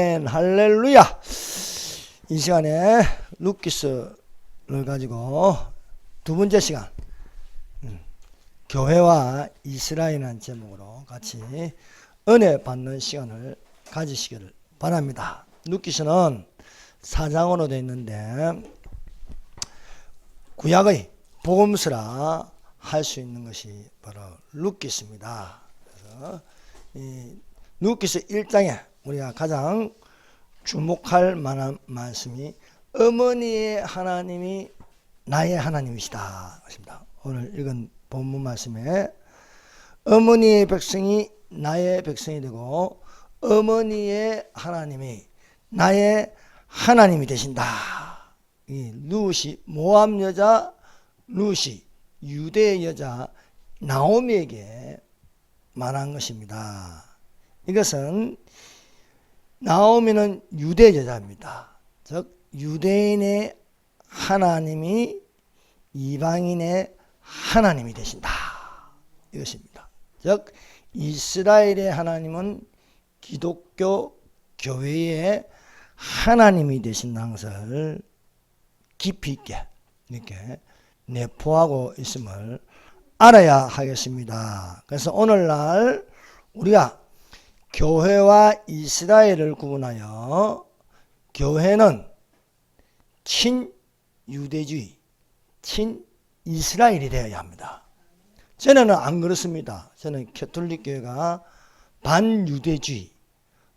할렐루야. 이 시간에 루키스를 가지고 두 번째 시간 교회와 이스라엘이라는 제목으로 같이 은혜 받는 시간을 가지시기를 바랍니다. 루키스는 4장으로 되어 있는데 구약의 복음서라 할 수 있는 것이 바로 루키스입니다. 그래서 이 루키스 1장에 우리가 가장 주목할 만한 말씀이 어머니의 하나님이 나의 하나님이시다. 오늘 읽은 본문 말씀에 어머니의 백성이 나의 백성이 되고 어머니의 하나님이 나의 하나님이 되신다. 이 룻이 모압 여자, 룻이 유대 여자 나오미에게 말한 것입니다. 이것은 나오미는 유대 여자입니다. 즉 유대인의 하나님이 이방인의 하나님이 되신다. 이것입니다. 즉 이스라엘의 하나님은 기독교 교회의 하나님이 되신다는 것을 깊이 있게 이렇게 내포하고 있음을 알아야 하겠습니다. 그래서 오늘날 우리가 교회와 이스라엘을 구분하여 교회는 친유대주의, 친이스라엘이 되어야 합니다. 전에는 안 그렇습니다. 저는 캐톨릭 교회가 반유대주의,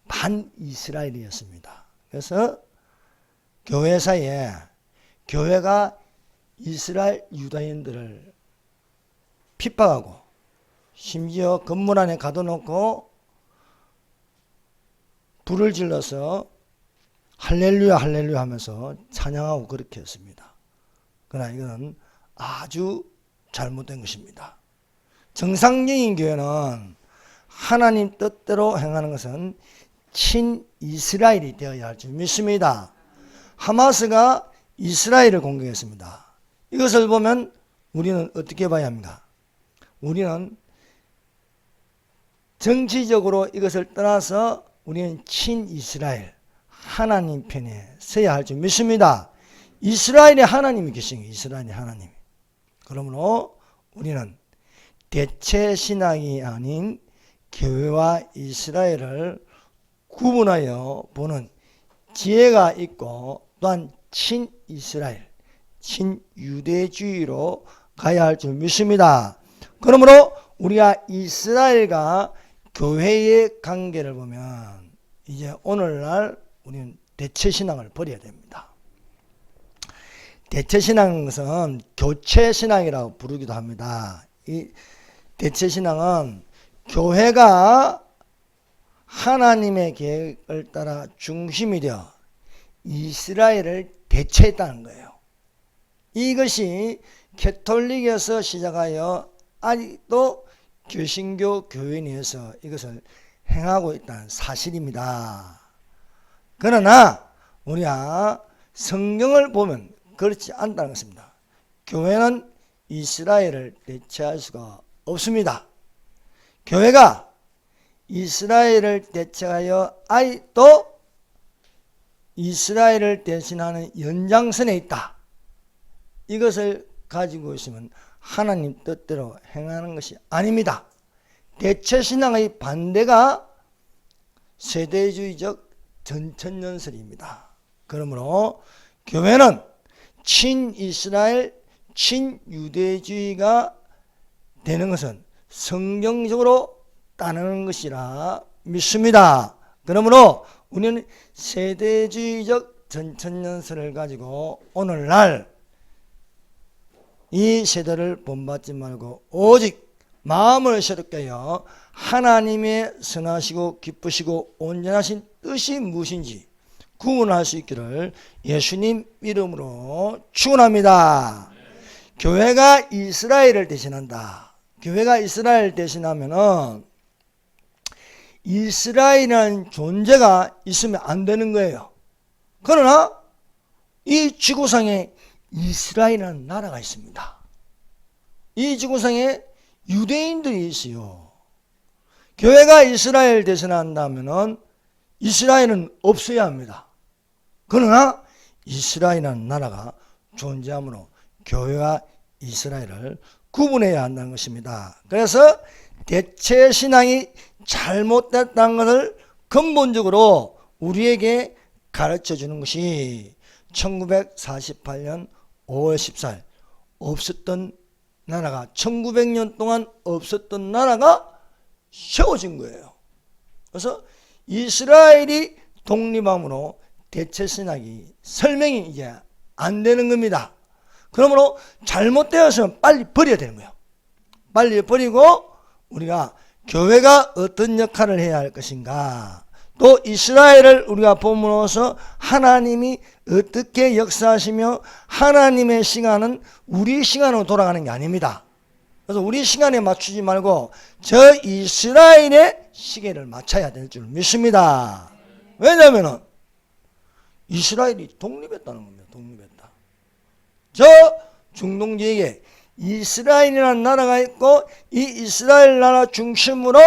반이스라엘이었습니다. 그래서 교회 사이에 교회가 이스라엘 유다인들을 핍박하고 심지어 건물 안에 가둬놓고 불을 질러서 할렐루야 할렐루야 하면서 찬양하고 그렇게 했습니다. 그러나 이건 아주 잘못된 것입니다. 정상적인 교회는 하나님 뜻대로 행하는 것은 친이스라엘이 되어야 할 줄 믿습니다. 하마스가 이스라엘을 공격했습니다. 이것을 보면 우리는 어떻게 봐야 합니까? 우리는 정치적으로 이것을 떠나서 우리는 친이스라엘 하나님 편에 서야 할 줄 믿습니다. 이스라엘의 하나님이 계신 거예요. 이스라엘의 하나님. 그러므로 우리는 대체 신앙이 아닌 교회와 이스라엘을 구분하여 보는 지혜가 있고 또한 친이스라엘, 친유대주의로 가야 할 줄 믿습니다. 그러므로 우리가 이스라엘과 교회의 관계를 보면 이제 오늘날 우리는 대체신앙을 버려야 됩니다. 대체신앙은 것은 교체신앙이라고 부르기도 합니다. 이 대체신앙은 교회가 하나님의 계획을 따라 중심이 되어 이스라엘을 대체했다는 거예요. 이것이 캐톨릭에서 시작하여 아직도 개신교 교인에서 이것을 행하고 있다는 사실입니다. 그러나 우리가 성경을 보면 그렇지 않다는 것입니다. 교회는 이스라엘을 대체할 수가 없습니다. 교회가 이스라엘을 대체하여 아직도 이스라엘을 대신하는 연장선에 있다. 이것을 가지고 있으면 하나님 뜻대로 행하는 것이 아닙니다. 대체신앙의 반대가 세대주의적 전천연설입니다. 그러므로 교회는 친이스라엘, 친유대주의가 되는 것은 성경적으로 따르는 것이라 믿습니다. 그러므로 우리는 세대주의적 전천연설을 가지고 오늘날 이 세대를 본받지 말고 오직 마음을 새롭게 하여 하나님의 선하시고 기쁘시고 온전하신 뜻이 무엇인지 구분할 수 있기를 예수님 이름으로 축원합니다. 교회가 이스라엘을 대신한다. 교회가 이스라엘을 대신하면은 이스라엘이라는 존재가 있으면 안 되는 거예요. 그러나 이 지구상에 이스라엘이라는 나라가 있습니다. 이 지구상에 유대인들이 있어요. 교회가 이스라엘 대신한다면은 이스라엘은 없어야 합니다. 그러나 이스라엘이라는 나라가 존재하므로 교회와 이스라엘을 구분해야 한다는 것입니다. 그래서 대체 신앙이 잘못됐다는 것을 근본적으로 우리에게 가르쳐 주는 것이 1948년 5월 14일 없었던 나라가 1900년 동안 없었던 나라가 세워진 거예요. 그래서 이스라엘이 독립함으로 대체 신학이 설명이 이제 안 되는 겁니다. 그러므로 잘못되었으면 빨리 버려야 되는 거예요. 빨리 버리고 우리가 교회가 어떤 역할을 해야 할 것인가, 또 이스라엘을 우리가 보므로서 하나님이 어떻게 역사하시며 하나님의 시간은 우리 시간으로 돌아가는 게 아닙니다. 그래서 우리 시간에 맞추지 말고 저 이스라엘의 시계를 맞춰야 될 줄 믿습니다. 왜냐하면 이스라엘이 독립했다는 겁니다. 독립했다. 저 중동 지역에 이스라엘이라는 나라가 있고 이 이스라엘 나라 중심으로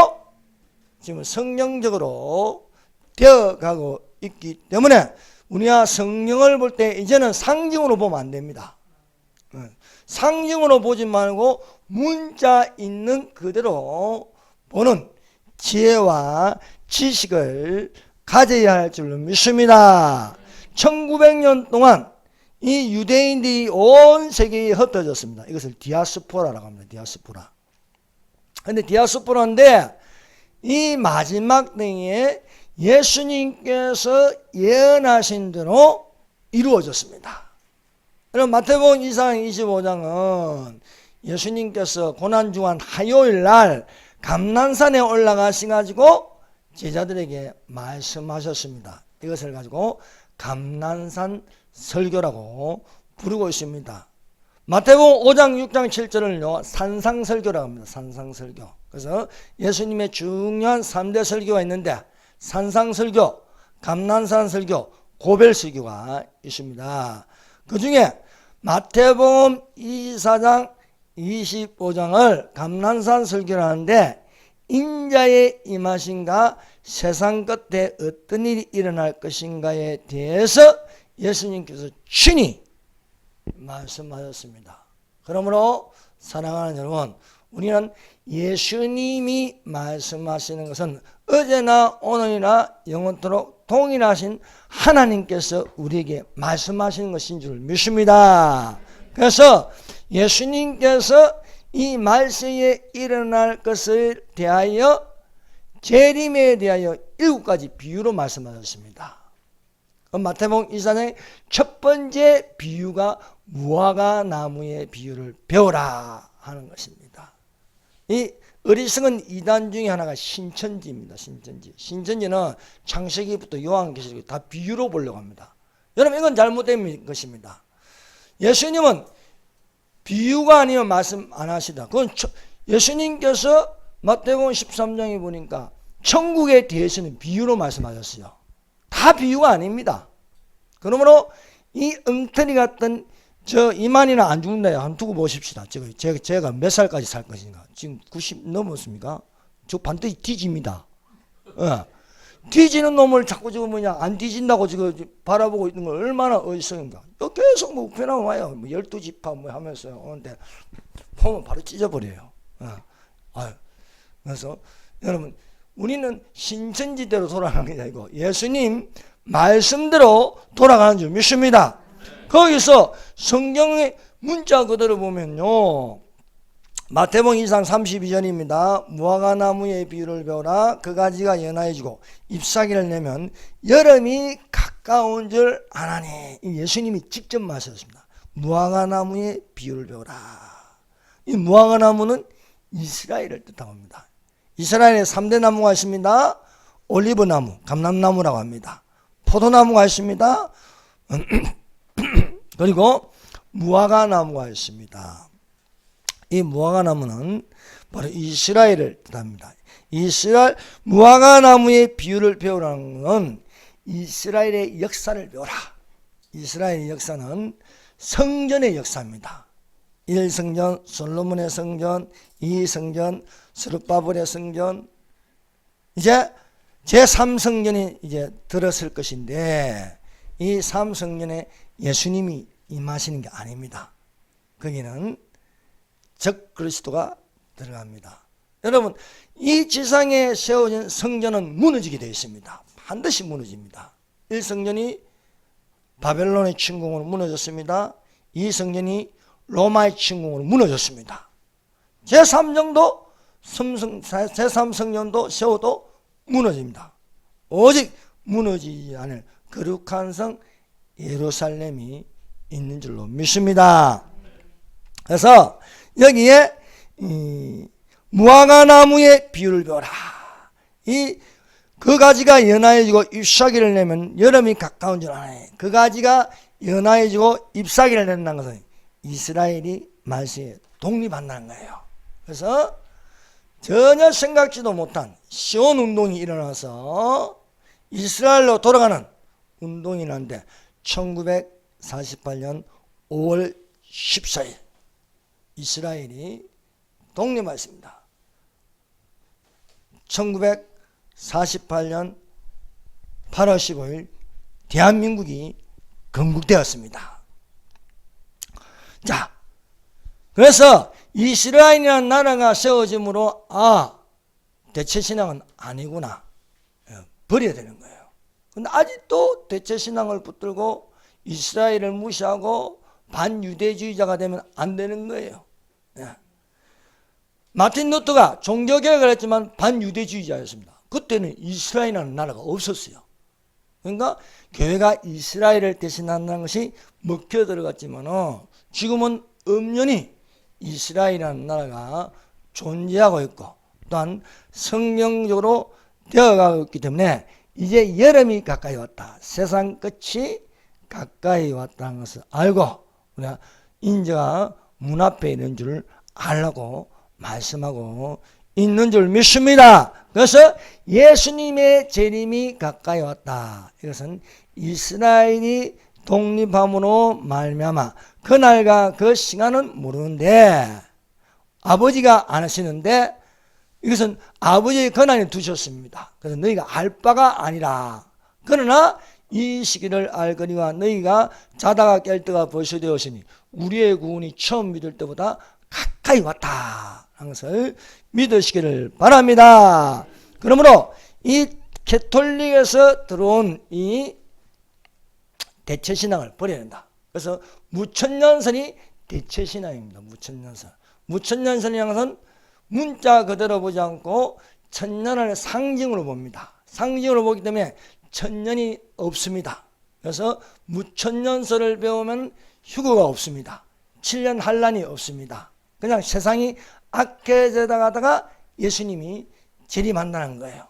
지금 성경적으로 되어가고 있기 때문에 우리가 성경을 볼 때 이제는 상징으로 보면 안 됩니다. 상징으로 보지 말고 문자 있는 그대로 보는 지혜와 지식을 가져야 할 줄로 믿습니다. 1900년 동안 이 유대인들이 온 세계에 흩어졌습니다. 이것을 디아스포라라고 합니다. 디아스포라. 근데 디아스포라인데 이 마지막 때에 예수님께서 예언하신 대로 이루어졌습니다. 그럼 마태복음 2장 25장은 예수님께서 고난주간 화요일 날 감난산에 올라가셔가지고 제자들에게 말씀하셨습니다. 이것을 가지고 감난산 설교라고 부르고 있습니다. 마태복음 5장 6장 7절을요 산상설교라고 합니다. 산상설교. 그래서 예수님의 중요한 3대 설교가 있는데 산상설교, 감난산 설교, 고별설교가 있습니다. 그 중에 마태복음 24장 25장을 감난산 설교를 하는데 인자의 임하신가 세상 끝에 어떤 일이 일어날 것인가에 대해서 예수님께서 친히 말씀하셨습니다. 그러므로 사랑하는 여러분, 우리는 예수님이 말씀하시는 것은 어제나 오늘이나 영원토록 동일하신 하나님께서 우리에게 말씀하시는 것인 줄 믿습니다. 그래서 예수님께서 이 말세에 일어날 것을 대하여 재림에 대하여 7가지 비유로 말씀하셨습니다. 마태복음 24장의 첫 번째 비유가 무화과 나무의 비유를 배우라 하는 것입니다. 이 어리석은 이단 중에 하나가 신천지입니다. 신천지. 신천지는 창세기부터 요한계시록 다 비유로 보려고 합니다. 여러분 이건 잘못된 것입니다. 예수님은 비유가 아니면 말씀 안 하시다. 그건 예수님께서 마태복음 13장에 보니까 천국에 대해서는 비유로 말씀하셨어요. 다 비유가 아닙니다. 그러므로 이 엉터리 같은 저 이만이나 안 죽는다 한 두고 보십시다. 제가 몇 살까지 살 것인가. 지금 90 넘었습니까? 저 반드시 뒤집니다. 뒤지는 놈을 자꾸 지금 안 뒤진다고 지금 바라보고 있는 건 얼마나 어리석은가. 계속 뭐 우편하고 와요. 뭐 12지파 뭐 하면서 오는데 보면 바로 찢어버려요. 그래서 여러분 우리는 신천지대로 돌아가는 게 아니고 예수님 말씀대로 돌아가는 줄 믿습니다. 거기서 성경의 문자 그대로 보면요. 마태복음 2장 32절입니다. 무화과 나무의 비유를 배우라. 그 가지가 연하여지고 잎사귀를 내면 여름이 가까운 줄 아나니. 예수님이 직접 말씀하셨습니다. 무화과 나무의 비유를 배우라. 이 무화과 나무는 이스라엘을 뜻하고 합니다. 이스라엘에 3대 나무가 있습니다. 올리브나무, 감람나무라고 합니다. 포도나무가 있습니다. 그리고 무화과 나무가 있습니다. 이 무화과 나무는 바로 이스라엘을 뜻합니다. 이스라엘 무화과 나무의 비유를 배우라는 것은 이스라엘의 역사를 배우라. 이스라엘의 역사는 성전의 역사입니다. 1성전, 솔로몬의 성전, 2성전, 스룹바벨의 성전. 이제 제3성전이 이제 들었을 것인데 이 3성전에 예수님이 임하시는 게 아닙니다. 거기는 적 그리스도가 들어갑니다. 여러분, 이 지상에 세워진 성전은 무너지게 되어 있습니다. 반드시 무너집니다. 1성전이 바벨론의 침공으로 무너졌습니다. 2성전이 로마의 침공으로 무너졌습니다. 제3성전도 세워도 무너집니다. 오직 무너지지 않을 거룩한 성 예루살렘이 있는 줄로 믿습니다. 그래서 여기에 무화과나무의 비유를 배워라. 그 가지가 연하여지고 잎사귀를 내면 여름이 가까운 줄 아네. 그 가지가 연하여지고 잎사귀를 낸다는 것은 이스라엘이 말세에 독립한다는 거예요. 그래서 전혀 생각지도 못한 시온 운동이 일어나서 이스라엘로 돌아가는 운동이 일어났는데 1948년 5월 14일 이스라엘이 독립했습니다. 1948년 8월 15일 대한민국이 건국되었습니다. 자, 그래서 이스라엘이라는 나라가 세워짐으로 대체신앙은 아니구나 버려야 되는 거예요. 근데 아직도 대체신앙을 붙들고 이스라엘을 무시하고 반유대주의자가 되면 안 되는 거예요. 마틴 루터가 종교개혁을 했지만 반유대주의자였습니다. 그때는 이스라엘이라는 나라가 없었어요. 그러니까 교회가 이스라엘을 대신한다는 것이 먹혀 들어갔지만 지금은 엄연히 이스라엘이라는 나라가 존재하고 있고 또한 성경적으로 되어가고 있기 때문에 이제 여름이 가까이 왔다. 세상 끝이 가까이 왔다는 것을 알고 우리가 인자가 문 앞에 있는 줄 알라고 말씀하고 있는 줄 믿습니다. 그래서 예수님의 재림이 가까이 왔다. 이것은 이스라엘이 독립함으로 말미암아 그날과 그 시간은 모르는데 아버지가 안 하시는데 이것은 아버지의 권한에 두셨습니다. 그래서 너희가 알 바가 아니라 그러나 이 시기를 알거니와 너희가 자다가 깰 때가 벌써 되었으니 우리의 구원이 처음 믿을 때보다 가까이 왔다 하는 것을 믿으시기를 바랍니다. 그러므로 이 캐톨릭에서 들어온 이 대체신앙을 버려야 된다. 그래서 무천년선이 대체신앙입니다. 무천년선이라는 것은 문자 그대로 보지 않고 천년을 상징으로 봅니다. 상징으로 보기 때문에 천년이 없습니다. 그래서 무천년설을 배우면 휴거가 없습니다. 7년 환란이 없습니다. 그냥 세상이 악해져다 가다가 예수님이 재림한다는 거예요.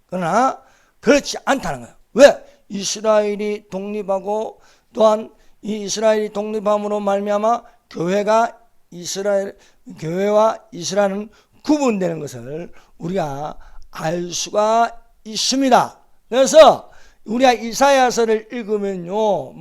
그러나 그렇지 않다는 거예요. 왜? 이스라엘이 독립하고 또한 이 이스라엘이 독립함으로 말미암아 교회와 이스라엘은 구분되는 것을 우리가 알 수가 있습니다. 그래서 우리가 이사야서를 읽으면요,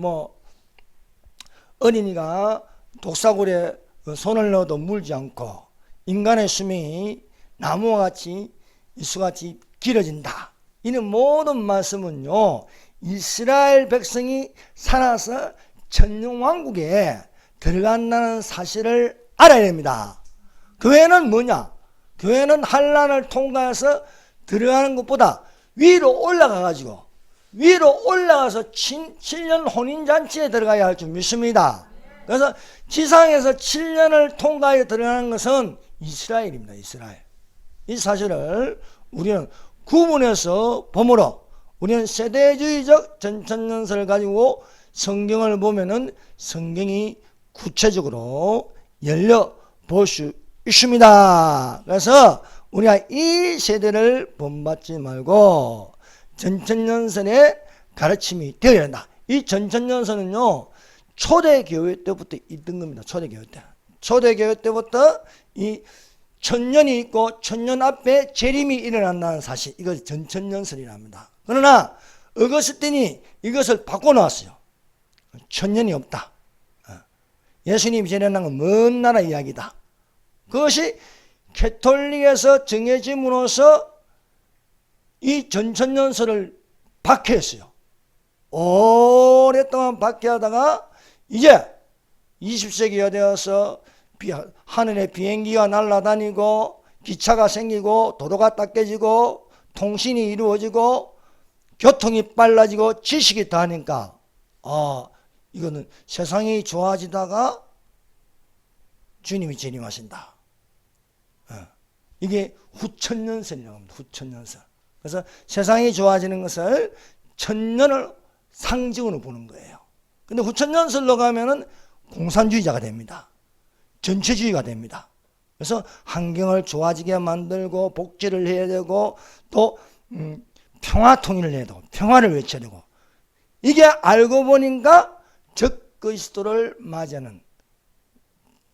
어린이가 독사굴에 손을 넣어도 물지 않고 인간의 수명이 나무와 같이 수같이 길어진다. 이는 모든 말씀은요, 이스라엘 백성이 살아서 천년왕국에 들어간다는 사실을 알아야 됩니다. 교회는 뭐냐? 교회는 환란을 통과해서 들어가는 것보다 위로 올라가서 7년 혼인잔치에 들어가야 할 줄 믿습니다. 그래서 지상에서 7년을 통과해 들어가는 것은 이스라엘입니다. 이스라엘. 이 사실을 우리는 구분해서 보므로 우리는 세대주의적 전천년설을 가지고 성경을 보면은 성경이 구체적으로 열려 볼 수 있습니다. 그래서 우리가 이 세대를 본받지 말고 전천년선의 가르침이 되어야 한다. 이 전천년선은요, 초대교회 때부터 있던 겁니다. 초대교회 때. 초대교회 때부터 이 천년이 있고 천년 앞에 재림이 일어난다는 사실, 이것이 전천년설이라 합니다. 그러나 어거스틴이 이것을 바꿔놓았어요. 천년이 없다. 예수님이 재림한 건 먼 나라 이야기다. 그것이 캐톨릭에서 정해짐으로써 이 전천년설을 박해했어요. 오랫동안 박해하다가 이제 20세기가 되어서 하늘에 비행기가 날아다니고 기차가 생기고 도로가 닦여지고 통신이 이루어지고 교통이 빨라지고 지식이 더하니까 이거는 세상이 좋아지다가 주님이 재림하신다. 이게 후천년설이라고 합니다. 후천년설. 그래서 세상이 좋아지는 것을 천년을 상징으로 보는 거예요. 근데 후천년설로 가면은 공산주의자가 됩니다. 전체주의가 됩니다. 그래서 환경을 좋아지게 만들고 복지를 해야 되고 또 평화 통일을 해야 되고 평화를 외쳐야 되고 이게 알고 보니까 적그리스도를 맞이하는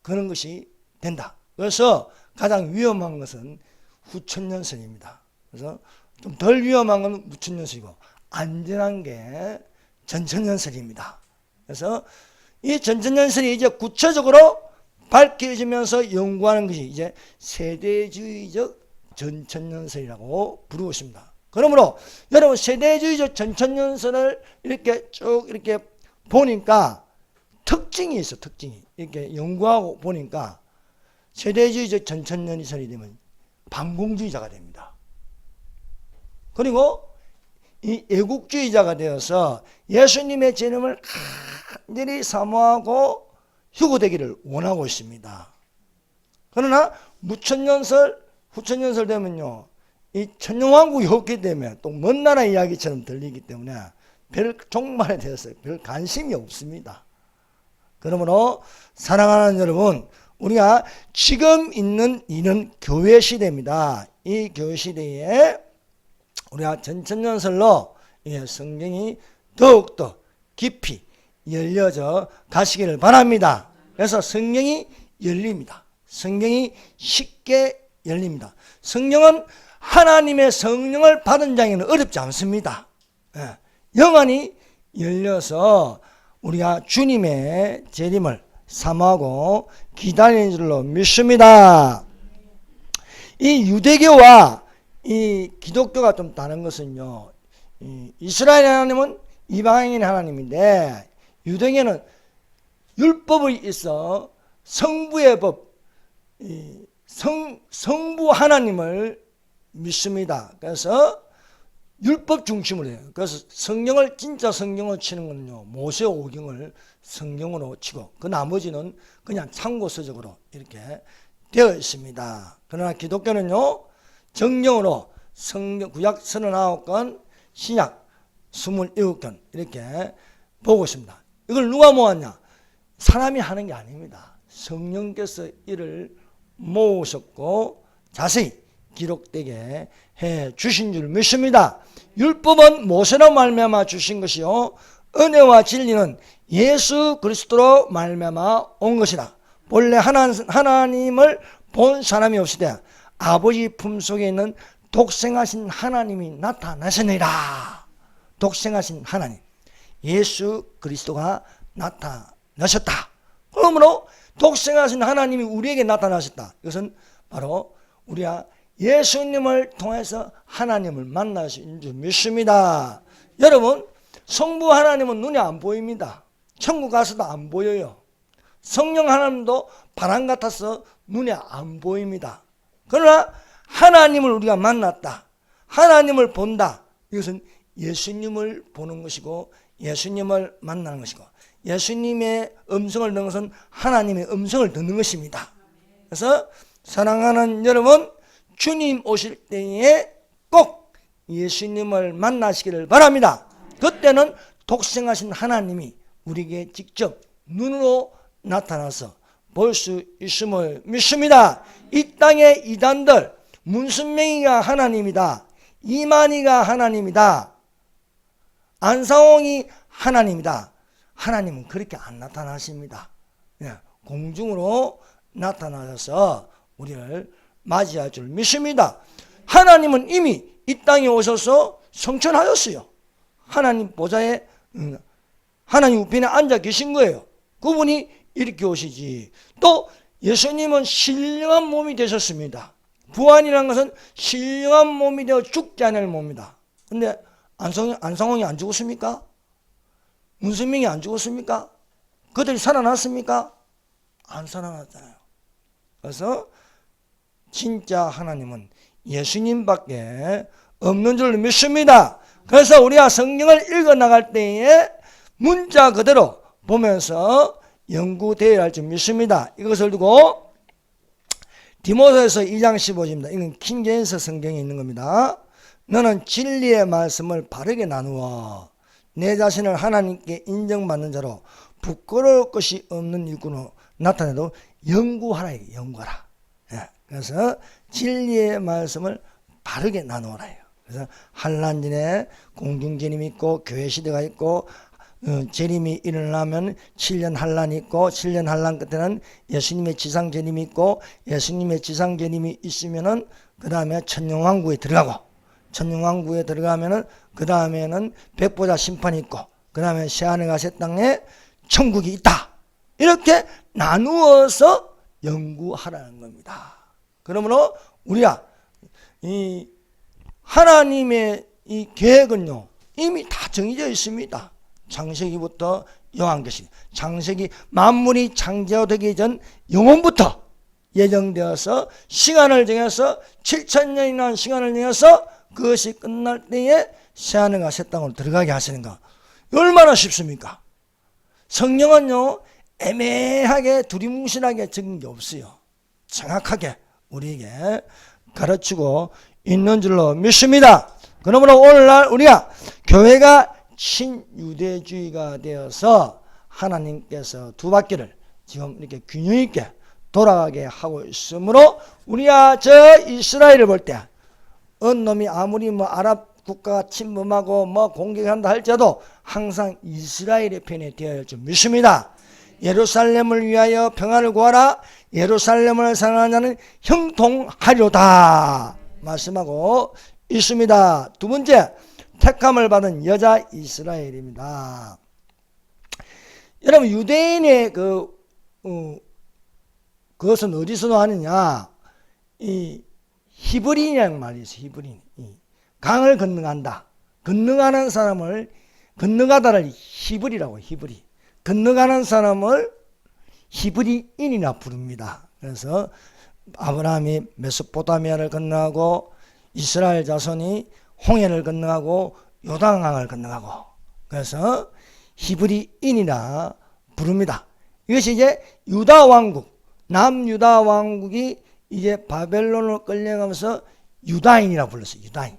그런 것이 된다. 그래서 가장 위험한 것은 후천년설입니다. 그래서 좀 덜 위험한 건 무천년설이고 안전한 게 전천년설입니다. 그래서 이 전천년설이 이제 구체적으로 밝혀지면서 연구하는 것이 이제 세대주의적 전천년설이라고 부르고 있습니다. 그러므로 여러분 세대주의적 전천년설을 이렇게 쭉 이렇게 보니까 특징이 있어. 특징이 이렇게 연구하고 보니까 세대주의적 전천년설이 되면 반공주의자가 됩니다. 그리고 이 애국주의자가 되어서 예수님의 재림을 간절히 사모하고 휴거되기를 원하고 있습니다. 그러나 무천년설, 후천년설 되면요, 이 천년왕국이 없기 때문에 또 먼 나라 이야기처럼 들리기 때문에 별 종말에 대해서 별 관심이 없습니다. 그러므로 사랑하는 여러분, 우리가 지금 있는 이는 교회 시대입니다. 이 교회 시대에 우리가 전천년설로 성경이 더욱더 깊이 열려져 가시기를 바랍니다. 그래서 성경이 열립니다. 성경이 쉽게 열립니다. 성경은 하나님의 성령을 받은 자에게는 어렵지 않습니다. 영안이 열려서 우리가 주님의 재림을 사모하고 기다리는 줄로 믿습니다. 이 유대교와 이 기독교가 좀 다른 것은요, 이스라엘 하나님은 이방인 하나님인데 유대교는 율법이 있어 성부의 법, 성부 하나님을 믿습니다. 그래서 율법 중심으로 해요. 그래서 성경을 진짜 성경으로 치는 거는요, 모세 오경을 성경으로 치고 그 나머지는 그냥 참고서적으로 이렇게 되어 있습니다. 그러나 기독교는요, 정경으로 성경 구약 39권, 신약 27권 이렇게 보고 있습니다. 이걸 누가 모았냐? 사람이 하는 게 아닙니다. 성령께서 이를 모으셨고 자세히 기록되게 해 주신 줄 믿습니다. 율법은 모세로 말미암아 주신 것이요, 은혜와 진리는 예수 그리스도로 말미암아 온 것이다. 본래 하나님을 본 사람이 없으되 아버지 품속에 있는 독생하신 하나님이 나타나셨느니라. 독생하신 하나님, 예수 그리스도가 나타나셨다. 그러므로 독생하신 하나님이 우리에게 나타나셨다. 이것은 바로 우리가 예수님을 통해서 하나님을 만나신 줄 믿습니다. 여러분, 성부 하나님은 눈에 안 보입니다. 천국 가서도 안 보여요. 성령 하나님도 바람 같아서 눈에 안 보입니다. 그러나 하나님을 우리가 만났다, 하나님을 본다, 이것은 예수님을 보는 것이고 예수님을 만나는 것이고 예수님의 음성을 듣는 것은 하나님의 음성을 듣는 것입니다. 그래서 사랑하는 여러분, 주님 오실 때에 꼭 예수님을 만나시기를 바랍니다. 그때는 독생하신 하나님이 우리에게 직접 눈으로 나타나서 볼 수 있음을 믿습니다. 이 땅의 이단들, 문순명이가 하나님이다, 이만희가 하나님이다, 안상홍이 하나님이다. 하나님은 그렇게 안 나타나십니다. 공중으로 나타나셔서 우리를 맞이할 줄 믿습니다. 하나님은 이미 이 땅에 오셔서 성천하셨어요. 하나님 보좌에, 하나님 우편에 앉아 계신 거예요. 그분이 이렇게 오시지. 또 예수님은 신령한 몸이 되셨습니다. 부활이라는 것은 신령한 몸이 되어 죽지 않을 몸이다. 근데 안상홍이 안 죽었습니까? 문선명이 안 죽었습니까? 그들이 살아났습니까? 안 살아났잖아요. 그래서 진짜 하나님은 예수님밖에 없는 줄 믿습니다. 그래서 우리가 성경을 읽어 나갈 때에 문자 그대로 보면서 연구되어야 할 줄 믿습니다. 이것을 두고 디모데후서 2장 15절입니다. 이건 킹제임스 성경에 있는 겁니다. 너는 진리의 말씀을 바르게 나누어 내 자신을 하나님께 인정받는 자로 부끄러울 것이 없는 일꾼으로 나타내도 연구하라. 연구하라. 예. 그래서 진리의 말씀을 바르게 나누어라. 그래서 한란전에 공중재림이 있고 교회 시대가 있고 재림이 일어나면 7년 한란이 있고 7년 한란 끝에는 예수님의 지상재림이 있고 예수님의 지상재림이 있으면은 그 다음에 천년왕국에 들어가고 천년왕국에 들어가면은 그 다음에는 백보자 심판이 있고 그 다음에 새하늘과 새 땅에 천국이 있다. 이렇게 나누어서 연구하라는 겁니다. 그러므로 우리가 이 하나님의 이 계획은요 이미 다 정해져 있습니다. 창세기부터 요한계시록, 창세기 만물이 창조되기 전 영원부터 예정되어서 시간을 정해서 7,000년이라는 시간을 정해서 그것이 끝날 때에 새하늘과 새 땅으로 들어가게 하시는가. 얼마나 쉽습니까? 성령은요 애매하게 두리뭉실하게 적은 게 없어요. 정확하게 우리에게 가르치고 있는 줄로 믿습니다. 그러므로 오늘날 우리가 교회가 친유대주의가 되어서 하나님께서 두 바퀴를 지금 이렇게 균형 있게 돌아가게 하고 있으므로 우리가 저 이스라엘을 볼 때 어느 놈이 아무리 뭐 아랍 국가가 침범하고 뭐 공격한다 할지라도 항상 이스라엘의 편에 되어야 할 줄 믿습니다. 예루살렘을 위하여 평안을 구하라. 예루살렘을 사랑하는 자는 형통하리로다 말씀하고 있습니다. 두 번째, 택함을 받은 여자 이스라엘입니다. 여러분 유대인의 그것은 어디서 나왔느냐? 이 히브리인이라는 말이 있어요. 히브리인. 강을 건너간다. 건너가는 사람을 건너가다를 히브리라고. 히브리. 건너가는 사람을 히브리인이라 부릅니다. 그래서 아브라함이 메소포타미아를 건너가고 이스라엘 자손이 홍해를 건너가고 요단강을 건너가고 그래서 히브리인이라 부릅니다. 이것이 이제 유다 왕국, 남유다 왕국이 이제 바벨론으로 끌려가면서 유다인이라 불렀어요. 유다인.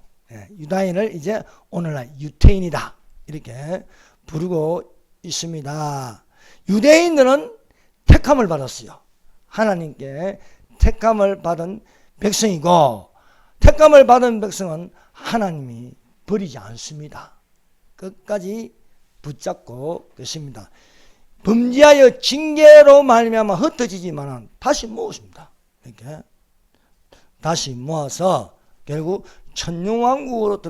유다인을 이제 오늘날 유태인이다 이렇게 부르고 있습니다. 유대인들은 택함을 받았어요. 하나님께 택함을 받은 백성이고 택함을 받은 백성은 하나님이 버리지 않습니다. 끝까지 붙잡고 계십니다. 범죄하여 징계로 말미암아 흩어지지만 다시 모으십니다. 이렇게 다시 모아서 결국 천년왕국으로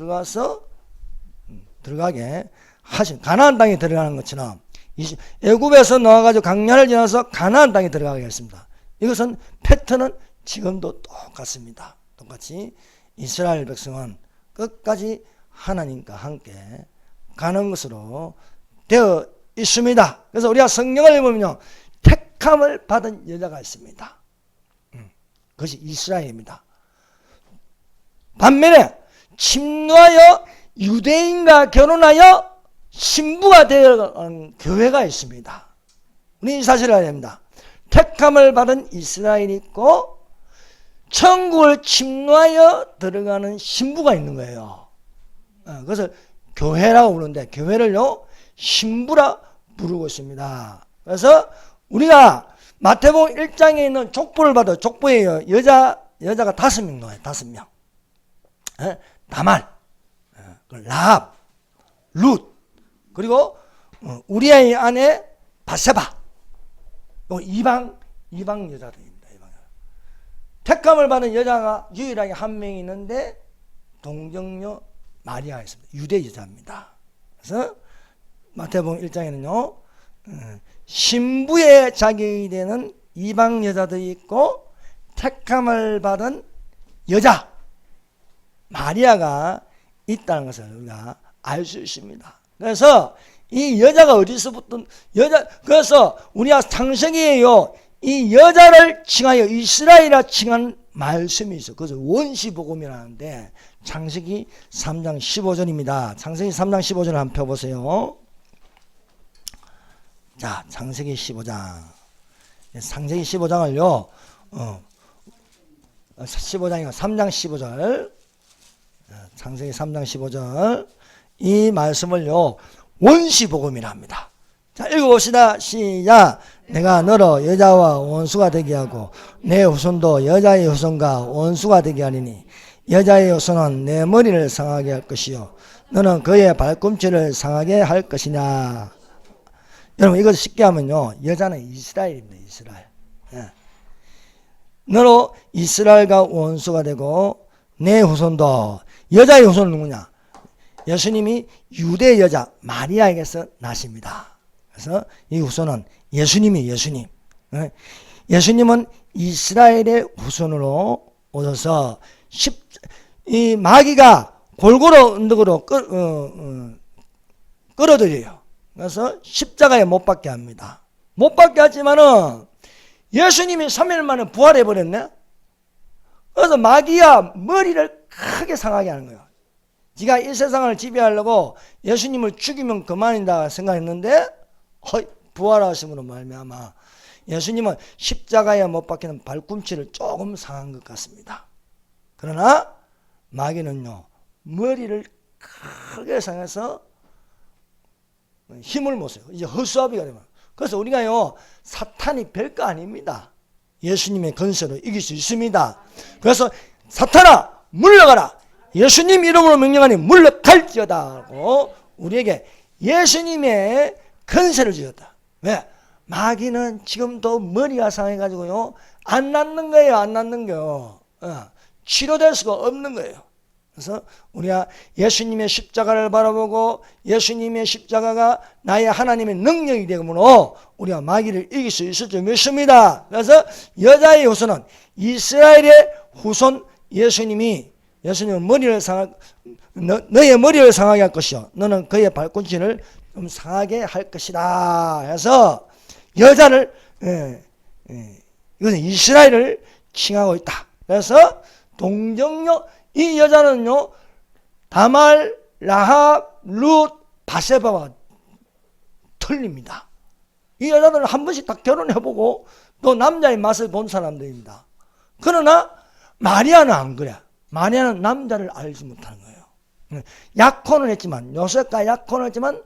들어가게 하신 가나안 땅에 들어가는 것처럼 애굽에서 나와가지고 강야를 지나서 가나안 땅에 들어가게 했습니다. 이것은 패턴은 지금도 똑같습니다. 똑같이 이스라엘 백성은 끝까지 하나님과 함께 가는 것으로 되어 있습니다. 그래서 우리가 성경을 보면요 택함을 받은 여자가 있습니다. 그것이 이스라엘입니다. 반면에 침노하여 유대인과 결혼하여 신부가 되어간 교회가 있습니다. 우리 이 사실을 알아야 됩니다. 택함을 받은 이스라엘이 있고 천국을 침노하여 들어가는 신부가 있는 거예요. 그것을 교회라고 부르는데 교회를요 신부라 부르고 있습니다. 그래서 우리가 마태복음 1장에 있는 족보를 봐도 족보에 여자가 5명 나와요. 5명. 다말, 라합, 룻, 그리고 우리의 아내 바세바. 이방 여자들입니다. 이방 여자. 택함을 받은 여자가 유일하게 한 명 있는데 동정녀 마리아가 있습니다. 유대 여자입니다. 그래서 마태복음 1장에는요 신부의 자격이 되는 이방 여자들이 있고 택함을 받은 여자 마리아가 있다는 것을 우리가 알 수 있습니다. 그래서 이 여자가 어디서부터 그래서 우리가 창세기에요 이 여자를 칭하여 이스라엘이라 칭한 말씀이 있어. 그래서 원시복음이라는데 창세기 3장 15절입니다. 창세기 3장 15절을 한번 펴보세요. 자, 창세기 15장. 창세기 15장을요, 15장이고 3장 15절. 창세기 3장 15절. 이 말씀을요, 원시복음이라 합니다. 자, 읽어봅시다. 시작. 내가 너로 여자와 원수가 되게 하고 내 후손도 여자의 후손과 원수가 되게 하리니 여자의 후손은 내 머리를 상하게 할 것이요 너는 그의 발꿈치를 상하게 할 것이냐. 여러분 이것을 쉽게 하면요 여자는 이스라엘입니다. 이스라엘. 예. 너로 이스라엘과 원수가 되고 내 후손도 여자의 후손은 누구냐. 예수님이 유대 여자 마리아에게서 나십니다. 그래서 이 후손은 예수님이 예수님. 예수님은 이스라엘의 후손으로 오셔서 이 마귀가 골고루 언덕으로 끌어들여요. 그래서 십자가에 못 박게 합니다. 못 박게 하지만은 예수님이 3일 만에 부활해 버렸네. 그래서 마귀야 머리를 크게 상하게 하는 거예요. 네가 이 세상을 지배하려고 예수님을 죽이면 그만이다 생각했는데 부활하심으로 말미암아 예수님은 십자가에 못 박히는 발꿈치를 조금 상한 것 같습니다. 그러나 마귀는요 머리를 크게 상해서 힘을 못 써요. 이제 허수아비가 되면. 그래서 우리가요 사탄이 별거 아닙니다. 예수님의 권세로 이길 수 있습니다. 그래서 사탄아 물러가라. 예수님 이름으로 명령하니 물러갈지어다 하고 우리에게 예수님의 권세를 주었다. 왜? 마귀는 지금도 머리가 상해가지고요 안 낫는 거예요. 안 낫는 거요. 치료될 수가 없는 거예요. 그래서 우리가 예수님의 십자가를 바라보고 예수님의 십자가가 나의 하나님의 능력이 되므로 우리가 마귀를 이길 수 있을 줄 믿습니다. 그래서 여자의 후손은 이스라엘의 후손 예수님은 너의 머리를 상하게 할 것이요 너는 그의 발꿈치를 좀 상하게 할 것이다 해서 여자를 이것은 이스라엘을 칭하고 있다. 그래서 동정녀 이 여자는요 다말, 라합, 룻, 바세바와 틀립니다. 이 여자들은 한 번씩 다 결혼해보고 또 남자의 맛을 본 사람들입니다. 그러나 마리아는 안 그래. 마리아는 남자를 알지 못하는 거예요. 약혼을 했지만 요셉과 약혼을 했지만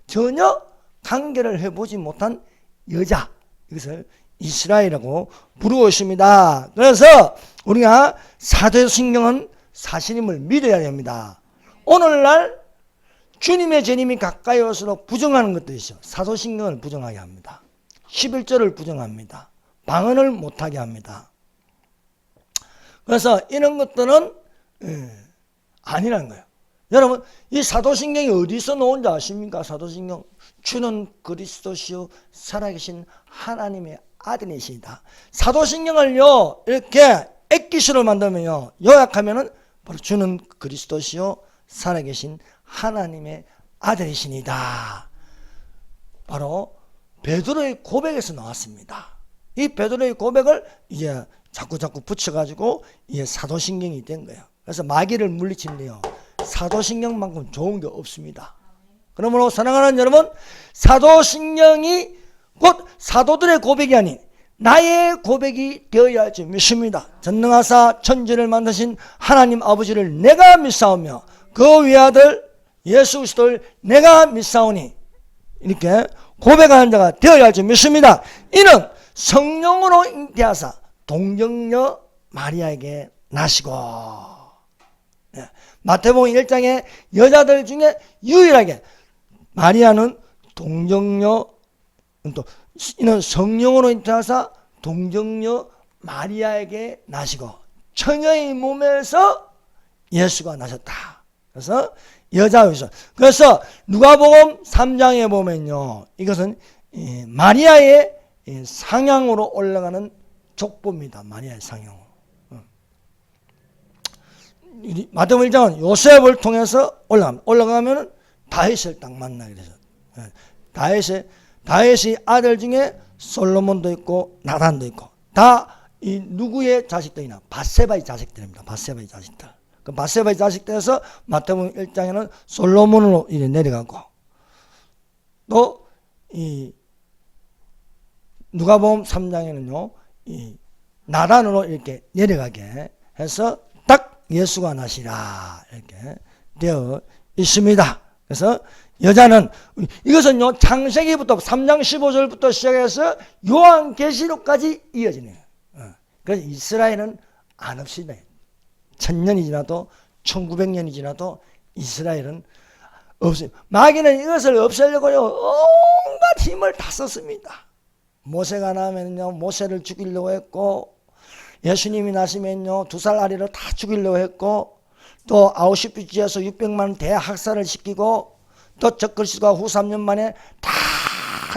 전혀 관계를 해보지 못한 여자, 이것을 이스라엘이라고 부르고 있습니다. 그래서 우리가 사도신경은 사실임을 믿어야 됩니다. 오늘날 주님의 재림이 가까이 올수록 부정하는 것들이 있어요. 사도신경을 부정하게 합니다. 11절을 부정합니다. 방언을 못하게 합니다. 그래서 이런 것들은 아니라는 거예요. 여러분 이 사도신경이 어디서 나온지 아십니까? 사도신경 주는 그리스도시요 살아계신 하나님의 아들이시다. 사도신경을요 이렇게 액기스로 만들면요 요약하면은 바로 주는 그리스도시요 살아계신 하나님의 아들이시니다. 바로 베드로의 고백에서 나왔습니다. 이 베드로의 고백을 이제 자꾸 붙여가지고 이게 사도신경이 된 거예요. 그래서 마귀를 물리치는데요 사도신경만큼 좋은 게 없습니다. 그러므로 사랑하는 여러분 사도신경이 곧 사도들의 고백이 아닌 나의 고백이 되어야 할 줄 믿습니다. 전능하사 천지를 만드신 하나님 아버지를 내가 믿사오며 그 외아들 예수 그리스도를 내가 믿사오니 이렇게 고백하는 자가 되어야 할 줄 믿습니다. 이는 성령으로 잉태하사 동정녀 마리아에게 나시고 마태복음 1장에 여자들 중에 유일하게 마리아는 동정녀 또 이는 성령으로 잉태하사 동정녀 마리아에게 나시고 처녀의 몸에서 예수가 나셨다. 그래서 여자여서 그래서 누가복음 3장에 보면요 이것은 마리아의 상향으로 올라가는 족보입니다. 마리아의 상향으로. 마태복음 1장은 요셉을 통해서 올라갑니다. 올라가면 다윗을 딱 만나게 되죠. 다윗의 아들 중에 솔로몬도 있고 나단도 있고 다 이 누구의 자식들이나 밧세바의 자식들입니다. 밧세바의 자식들. 그 밧세바의 자식들에서 마태복음 1장에는 솔로몬으로 이래 내려가고 또 이 누가복음 3장에는요 이 나단으로 이렇게 내려가게 해서 딱 예수가 나시라 이렇게 되어 있습니다. 그래서 여자는 이것은요 창세기부터 3장 15절부터 시작해서 요한계시록까지 이어지네요. 그래서 이스라엘은 안 없습니다. 1000년이 지나도 1900년이 지나도 이스라엘은 없습니다. 마귀는 이것을 없애려고요 온갖 힘을 다 썼습니다. 모세가 나면요 모세를 죽이려고 했고 예수님이 나시면요 2살 아리로 다 죽이려고 했고 또 아우슈비츠에서 600만 대학살을 시키고 또 적그리스도가 후 3년 만에 다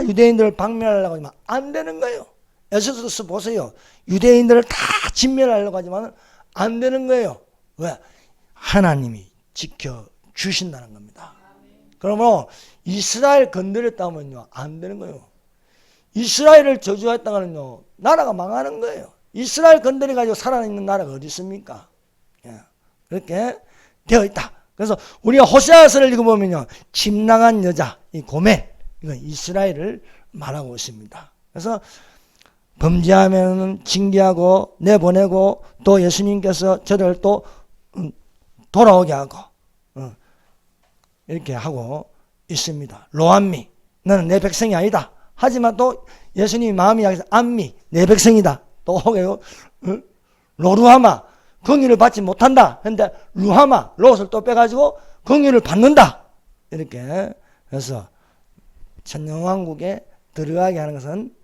유대인들을 박멸하려고 하지만 안 되는 거예요. 에스더서 보세요. 유대인들을 다 진멸하려고 하지만 안 되는 거예요. 왜? 하나님이 지켜주신다는 겁니다. 그러면 이스라엘 건드렸다면요 안 되는 거예요. 이스라엘을 저주했다가는요 나라가 망하는 거예요. 이스라엘 건드려가지고 살아있는 나라가 어디 있습니까? 그렇게 되어 있다. 그래서 우리가 호세아서를 읽어보면요 집 나간 여자 이 고멜 이건 이스라엘을 말하고 있습니다. 그래서 범죄하면 징계하고 내보내고 또 예수님께서 저를 또 돌아오게 하고 이렇게 하고 있습니다. 로암미 너는 내 백성이 아니다. 하지만 또 예수님이 마음이 약해서 암미 내 백성이다. 또 로루하마 긍휼을 받지 못한다. 그런데 루하마 롯을 또 빼가지고 긍휼을 받는다. 이렇게 해서 천년왕국에 들어가게 하는 것은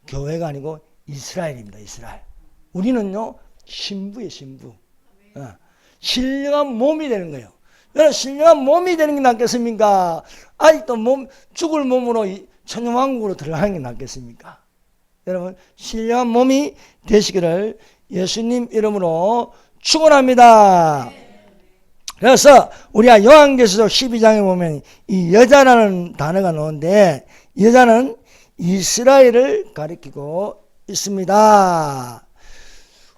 교회가 아니고 이스라엘입니다. 이스라엘. 우리는요 신부예요. 신부. 신령한 몸이 되는 거예요. 신령한 몸이 되는 게 낫겠습니까? 아직도 죽을 몸으로 천년왕국으로 들어가는 게 낫겠습니까? 여러분 신령한 몸이 되시기를 예수님 이름으로 축원합니다. 그래서 우리가 요한계시록 12장에 보면 이 여자라는 단어가 나오는데 여자는 이스라엘을 가리키고 있습니다.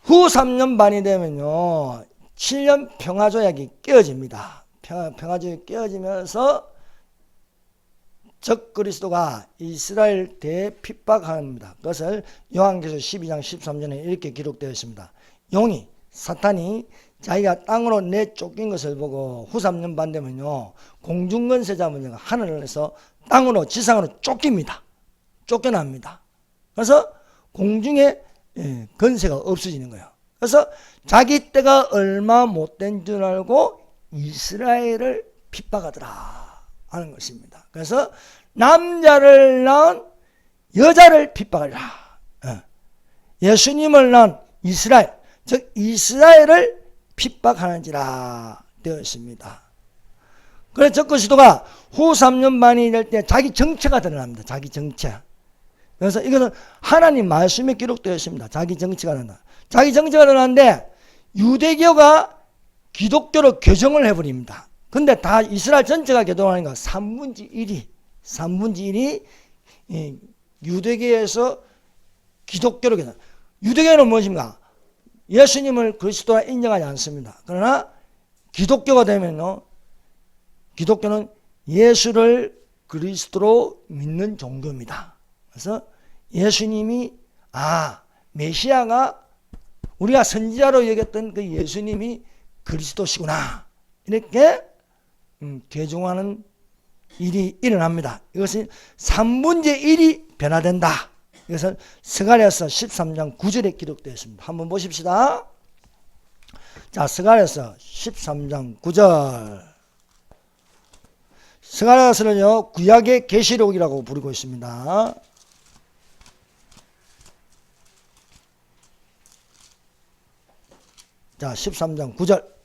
후 3년 반이 되면요 7년 평화조약이 깨어집니다. 평화조약이 깨어지면서 적그리스도가 이스라엘 대핍박합니다. 그것을 요한계시록 12장 13절에 이렇게 기록되어 있습니다. 용이 사탄이 자기가 땅으로 내쫓긴 것을 보고 후 3년 반 되면요 공중권세자 문제가 하늘에서 땅으로 지상으로 쫓깁니다. 쫓겨납니다. 그래서 공중에 권세가 없어지는 거예요. 그래서 자기 때가 얼마 못된 줄 알고 이스라엘을 핍박하더라 하는 것입니다. 그래서 남자를 낳은 여자를 핍박하리라. 예수님을 낳은 이스라엘, 즉 이스라엘을 핍박하는지라 되어 있습니다. 그래서 적그리스도가 후 3년 반이 될 때 자기 정체가 드러납니다. 자기 정체. 그래서 이것은 하나님 말씀에 기록되어 있습니다. 자기 정체가 드러난다. 자기 정체가 드러나는데 유대교가 기독교로 교정을 해버립니다. 근데 다 이스라엘 전체가 교정하는 거 3분의 1이 유대교에서 기독교로 교정. 유대교는 무엇입니까? 예수님을 그리스도라 인정하지 않습니다. 그러나 기독교가 되면요, 기독교는 예수를 그리스도로 믿는 종교입니다. 그래서 예수님이 메시아가 우리가 선지자로 여겼던 그 예수님이 그리스도시구나 이렇게 대중하는 일이 일어납니다. 이것은 3분의 1이 변화된다. 이것은 스가랴서 13장 9절에 기록되어 있습니다. 한번 보십시다. 자, 스가랴서 13장 9절. 스가랴서는요 구약의 계시록이라고 부르고 있습니다. 자, 13장 9절.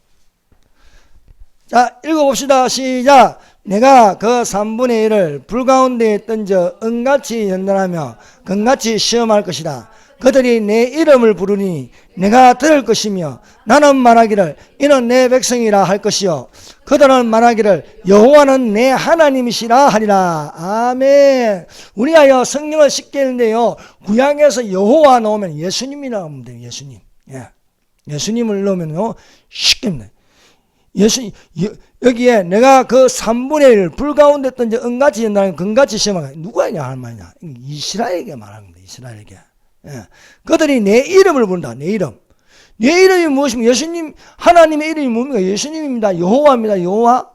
자, 읽어봅시다. 시작. 내가 그 3분의 1을 불 가운데에 던져 은같이 연단하며 금같이 시험할 것이다. 그들이 내 이름을 부르니 내가 들을 것이며 나는 말하기를 이는 내 백성이라 할 것이요 그들은 말하기를 여호와는 내 하나님이시라 하리라. 아멘. 우리가 성경을 쉽게 읽는데요, 구약에서 여호와 넣으면 예수님이라고 하면 돼요. 예수님. 예수님을 넣으면요 쉽게 됩니다. 여기에 내가 그 3분의 1 불 가운데 던져 은같이 연단하며 금같이 시험하게, 누가 할 말이냐? 이스라엘에게 말하는 겁니다. 이스라엘에게. 그들이 내 이름을 부른다. 내 이름. 내 이름이 무엇입니까? 예수님, 하나님의 이름이 뭡니까? 예수님입니다. 여호와입니다. 여호와.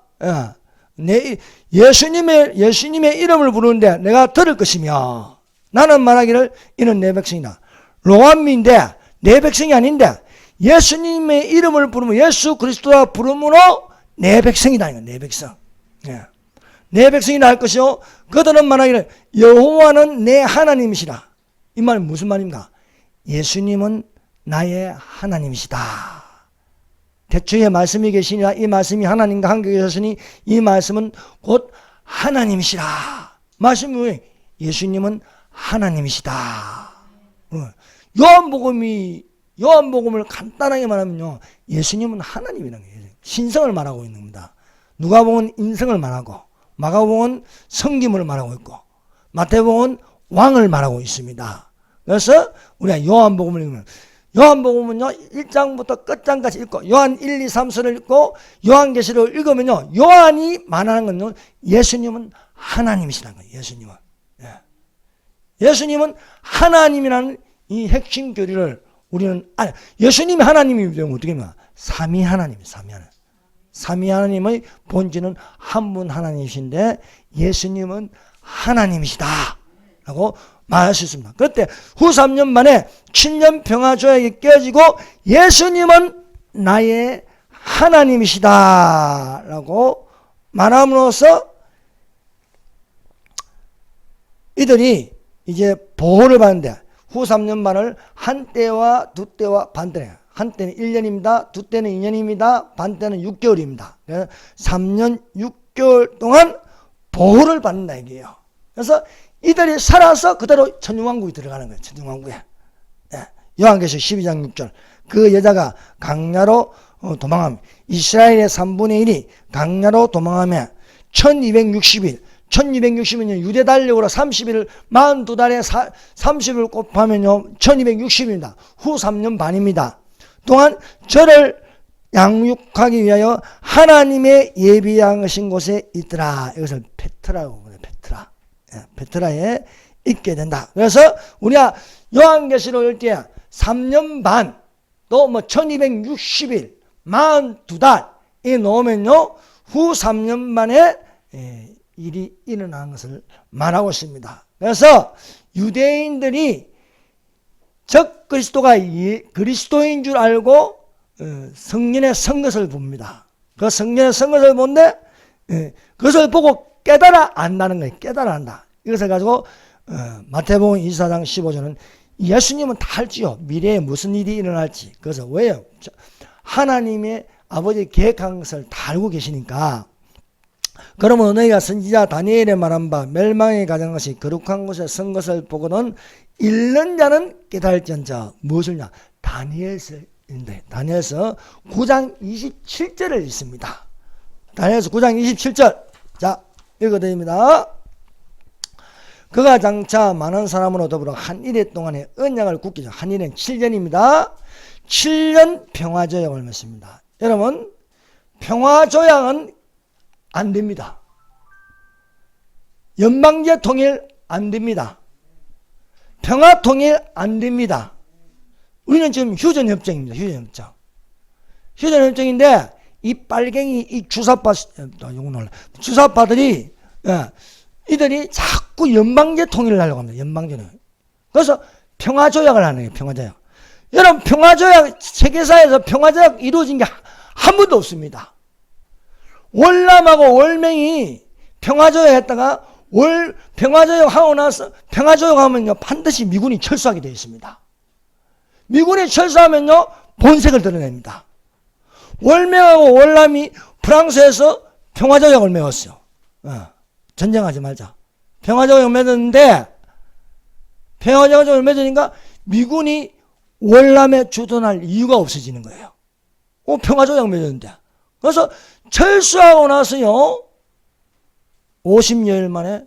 예수님의 이름을 부르는데 내가 들을 것이며 나는 말하기를 이는 내 백성이다. 로암미인데 내 백성이 아닌데 예수님의 이름을 부르면, 예수 그리스도라 부르므로 내 백성이다. 내 백성. 내 백성이라 할 것이요 그들은 말하기를 여호와는 내 하나님이시라. 이 말은 무슨 말입니까? 예수님은 나의 하나님이시다. 대초에 말씀이 계시니라. 이 말씀이 하나님과 함께 계셨으니 이 말씀은 곧 하나님이시라. 말씀이 왜? 예수님은 하나님이시다. 요한복음을 간단하게 말하면요, 예수님은 하나님이라는 거예요. 신성을 말하고 있는 겁니다. 누가복음은 인성을 말하고, 마가복음은 성김을 말하고 있고, 마태복음은 왕을 말하고 있습니다. 그래서 우리가 요한복음을 읽으면, 요한복음은요 1장부터 끝장까지 읽고 요한 1, 2, 3서를 읽고 요한계시록을 읽으면요, 요한이 말하는 건요 예수님은 하나님이시라는 거예요. 예수님은 하나님이라는 이 핵심 교리를 우리는 예수님이 하나님이 되면 어떻게 합니까? 삼위 하나님. 삼위 하나님의 본질은 한 분 하나님이신데 예수님은 하나님이시다 라고 말할 수 있습니다. 그때 후 3년 만에 7년 평화조약이 깨지고 예수님은 나의 하나님이시다 라고 말함으로써 이들이 이제 보호를 받는데, 후 3년 반을 한 때와 두 때와 반 때예요. 한 때는 1년입니다. 두 때는 2년입니다. 반 때는 6개월입니다. 3년 6개월 동안 보호를 받는다 얘기예요. 그래서 이들이 살아서 그대로 천중왕국에 들어가는 거예요. 천중왕국에. 요한계시록 12장 6절. 그 여자가 강야로 도망하며, 이스라엘의 3분의 1이 강야로 도망하며 1260일, 1260일은 유대 달력으로 30일을 42달에 30을 곱하면요 1260입니다. 후 3년 반입니다. 동안 저를 양육하기 위하여 하나님의 예비하신 곳에 있더라. 이것을 페트라고 그래요. 페트라에 있게 된다. 그래서 우리가 요한계시록 읽을 때 3년 반, 또 1260일, 42달이 넣으면요 후 3년 만에 일이 일어나는 것을 말하고 있습니다. 그래서 유대인들이 적 그리스도가 그리스도인 줄 알고 성년에 선 것을 봅니다. 그 성년에 선 것을 보는데 그것을 보고 깨달아 안다는 거예요. 깨달아 안다. 이것을 가지고 마태복음 24장 15절은 예수님은 다 알지요. 미래에 무슨 일이 일어날지. 그래서 왜요? 하나님의 아버지 계획한 것을 다 알고 계시니까. 그러면 너희가 선지자 다니엘의 말한 바 멸망에 가장 것이 거룩한 곳에 선 것을 보고는 읽는 자는 깨달을지언정. 무엇을냐? 다니엘서 9장 27절을 읽습니다. 다니엘서 9장 27절. 자, 읽어드립니다. 그가 장차 많은 사람으로 더불어 한 일해 동안에 언약을 굳기죠. 한 일은 7년입니다. 7년 평화조약을 맺습니다. 여러분, 평화조약은 안 됩니다. 연방제 통일 안 됩니다. 평화 통일 안 됩니다. 우리는 지금 휴전협정입니다. 휴전협정인데 이 빨갱이 이 주사파들이 이들이 자꾸 연방제 통일을 하려고 합니다. 연방제는. 그래서 평화조약을 하는 거예요. 평화조약. 여러분, 평화조약, 세계사에서 평화조약 이루어진 게 한 번도 없습니다. 월남하고 월맹이 평화조약 했다가 평화조약 하고 나서 평화조약 하면요 반드시 미군이 철수하게 되어 있습니다. 미군이 철수하면요 본색을 드러냅니다. 월맹하고 월남이 프랑스에서 평화조약을 맺었어요. 전쟁하지 말자. 평화조약을 맺었는데 평화조약을 맺으니까 미군이 월남에 주둔할 이유가 없어지는 거예요. 평화조약 맺었는데. 그래서 철수하고 나서요 50여일 만에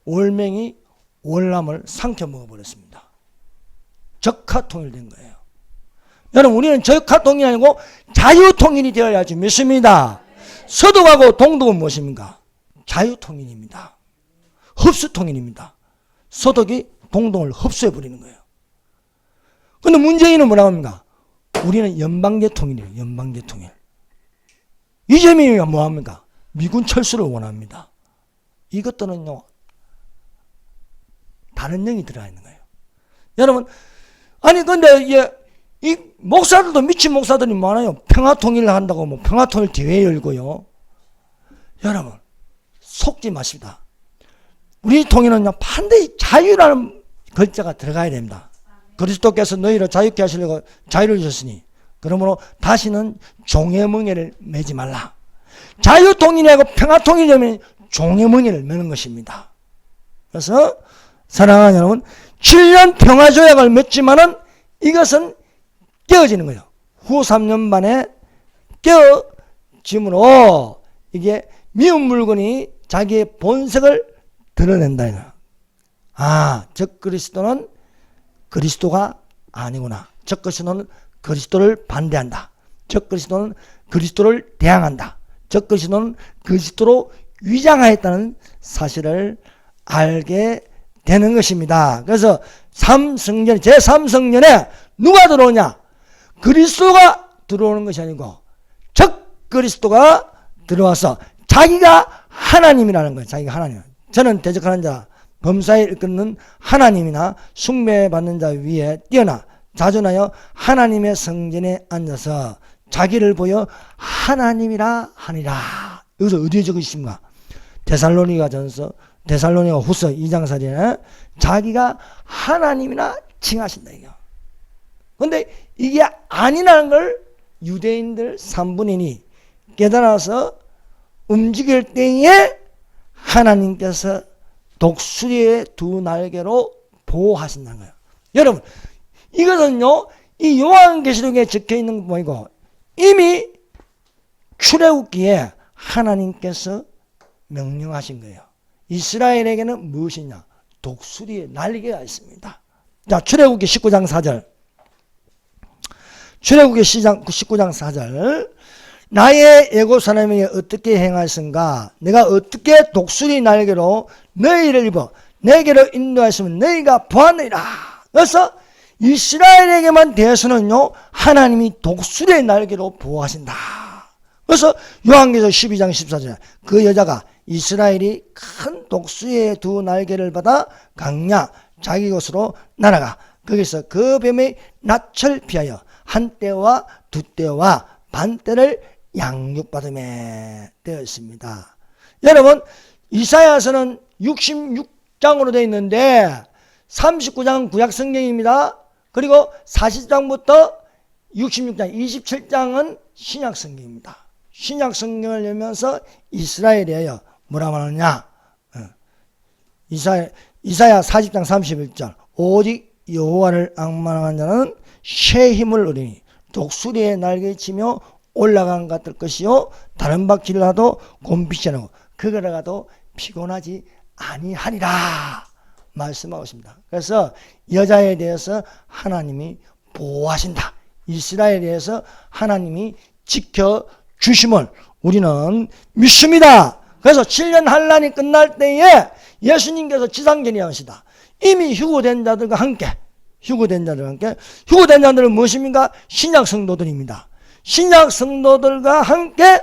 월맹이 월남을 삼켜 먹어버렸습니다. 적화 통일된 거예요. 여러분 우리는 적화 통일이 아니고 자유통일이 되어야지 믿습니다. 서독하고 동독은 무엇입니까? 자유통일입니다. 흡수통일입니다. 서독이 동독을 흡수해버리는 거예요. 근데 문재인은 뭐라고 합니까? 우리는 연방제통일이에요. 연방제통일. 이재명이 뭐합니까? 미군 철수를 원합니다. 이것들은요 다른 영이 들어가 있는 거예요. 여러분 아니 근데 이 목사들도 미친 목사들이 많아요. 평화통일을 한다고 뭐 평화통일 대회 열고요. 여러분 속지 마십니다. 우리 통일은요 반드시 자유라는 글자가 들어가야 됩니다. 그리스도께서 너희를 자유케 하시려고 자유를 주셨으니 그러므로 다시는 종의 멍에를 매지 말라. 자유통일이하고 평화통일이면 종의 멍에를 매는 것입니다. 그래서 사랑하는 여러분 7년 평화조약을 맺지만은 이것은 깨어지는 거예요. 후 3년 만에 깨어짐으로 이게 미운 물건이 자기의 본색을 드러낸다. 적 그리스도는 그리스도가 아니구나. 적 그리스도는 그리스도를 반대한다. 적 그리스도는 그리스도를 대항한다. 적 그리스도는 그리스도로 위장하였다는 사실을 알게 되는 것입니다. 그래서 제3성전에 누가 들어오냐? 그리스도가 들어오는 것이 아니고 적 그리스도가 들어와서 자기가 하나님이라는 거예요. 자기가 하나님. 저는 대적하는 자, 범사에 이끄는 하나님이나 숭배받는 자 위에 뛰어나 자존하여 하나님의 성전에 앉아서 자기를 보여 하나님이라 하니라. 여기서 어디에 적으십니까? 데살로니가 후서 2장 4절에 자기가 하나님이나 칭하신다. 그런데 이게 아니라는 걸 유대인들 3분의 2이 깨달아서 움직일 때에 하나님께서 독수리의 두 날개로 보호하신다는 거예요. 여러분 이것은요 이 요한계시록에 적혀있는 뭐이고 이미 출애굽기에 하나님께서 명령하신 거예요. 이스라엘에게는 무엇이냐? 독수리의 날개가 있습니다. 자, 출애굽기 19장 4절. 출애굽기 19장 4절. 나의 애굽 사람에게 어떻게 행하였은가? 내가 어떻게 독수리 날개로 너희를 입어 내게로 인도하였으면 너희가 보았느니라. 그래서 이스라엘에게만 대해서는요 하나님이 독수리의 날개로 보호하신다. 그래서 요한계시록 12장 14절 그 여자가 이스라엘이 큰 독수리의 두 날개를 받아 강야 자기 곳으로 날아가 거기서 그 뱀의 낯을 피하여 한 때와 두 때와 반 때를 양육받음에 되어 있습니다. 여러분 이사야서는 66장으로 되어 있는데 39장 구약성경입니다. 그리고 40장부터 66장 27장은 신약성경입니다. 신약성경을 열면서 이스라엘이에요. 뭐라 말하느냐? 이사야 40장 31절 오직 여호와를 앙망한 자는 새 힘을 얻으니 독수리의 날개 치며 올라간 것 같을 것이요 다른 바퀴를 하도 곰빛이 나고 그거를 가도 피곤하지 아니하리라 말씀하고 있습니다. 그래서 여자에 대해서 하나님이 보호하신다. 이스라엘에 대해서 하나님이 지켜주심을 우리는 믿습니다. 그래서 7년 환란이 끝날 때에 예수님께서 지상전이하시다. 이미 휴거된 자들과 함께 휴거된 자들은 무엇입니까? 신약 성도들입니다. 신약 성도들과 함께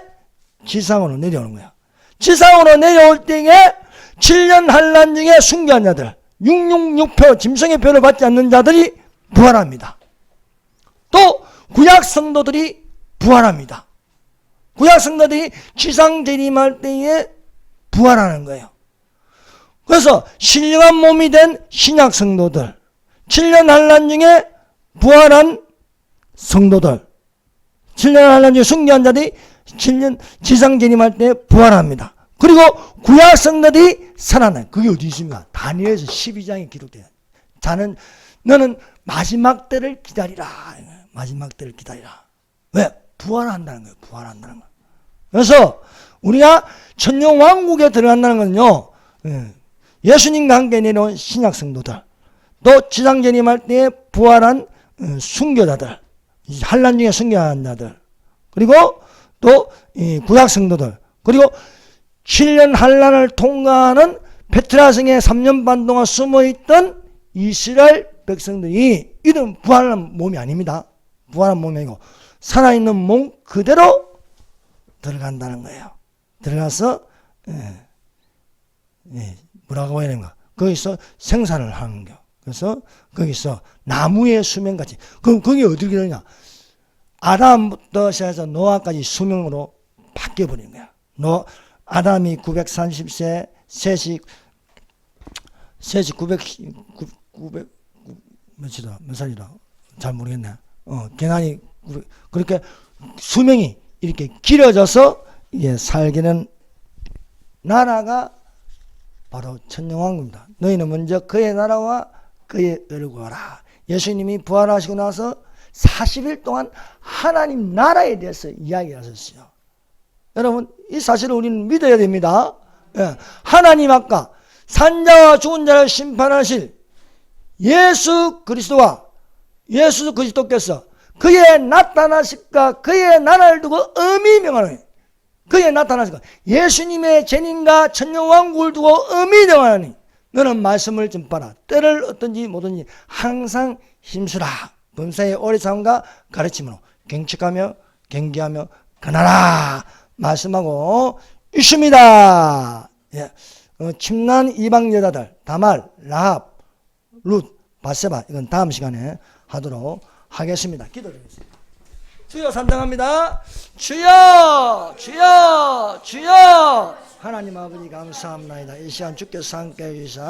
지상으로 내려오는 거예요. 지상으로 내려올 때에 7년 환란 중에 순교한 자들 666표 짐승의 표를 받지 않는 자들이 부활합니다. 또 구약 성도들이 부활합니다. 구약 성도들이 지상 재림할 때에 부활하는 거예요. 그래서 신령한 몸이 된 신약 성도들 7년 환란 중에 부활한 성도들 7년 환란 중에 순교한 자들이 7년 지상 재림할 때 부활합니다. 그리고 구약 성도들이 살아나요. 그게 어디 있습니까? 다니엘서 12장에 기록돼요. 너는 마지막 때를 기다리라. 마지막 때를 기다리라. 왜? 부활한다는 거예요. 부활한다는 거예요. 그래서 우리가 천년 왕국에 들어간다는 건요, 예수님과 함께 내려온 신약 성도들, 또 지상 재림할 때 부활한 순교자들, 환난 중에 순교한 자들, 그리고 또 구약 성도들, 그리고 7년 환난을 통과하는 페트라성에 3년 반 동안 숨어있던 이스라엘 백성들이 이런 부활한 몸이 아닙니다. 부활한 몸이 아니고 살아있는 몸 그대로 들어간다는 거예요. 들어가서 뭐라고 해야 되는가? 거기서 생산을 하는 거. 그래서 거기서 나무의 수명같이. 그럼 거기 어떻게 되느냐? 아담부터 시작해서 노아까지 수명으로 바뀌어버린 거야. 아담이 930세, 셋이 900 몇이다, 몇 살이다, 잘 모르겠네. 계난이 그렇게 수명이 이렇게 길어져서 이게 살게 된 나라가 바로 천년왕국입니다. 너희는 먼저 그의 나라와 그의 의를 구하라. 예수님이 부활하시고 나서 40일 동안 하나님 나라에 대해서 이야기하셨어요. 여러분, 이 사실을 우리는 믿어야 됩니다. 하나님 아까 산자와 죽은 자를 심판하실 예수 그리스도께서 그의 나타나실까 그의 나라를 두고 엄히 명하노니, 그의 나타나실까 예수님의 재림과 천년왕국을 두고 엄히 명하노니 너는 말씀을 전파라. 때를 어떤지 뭐든지 항상 힘쓰라. 범사의 오래sam과 가르침으로 경축하며 경계하며 근하라 말씀하고 있습니다. 침난 이방 여자들 다말, 라합, 룻, 바세바, 이건 다음 시간에 하도록 하겠습니다. 기도드리겠습니다. 주여 산당합니다. 주여 주여 주여. 하나님 아버지 감사합니다. 이 시간 주께서 함께 해주사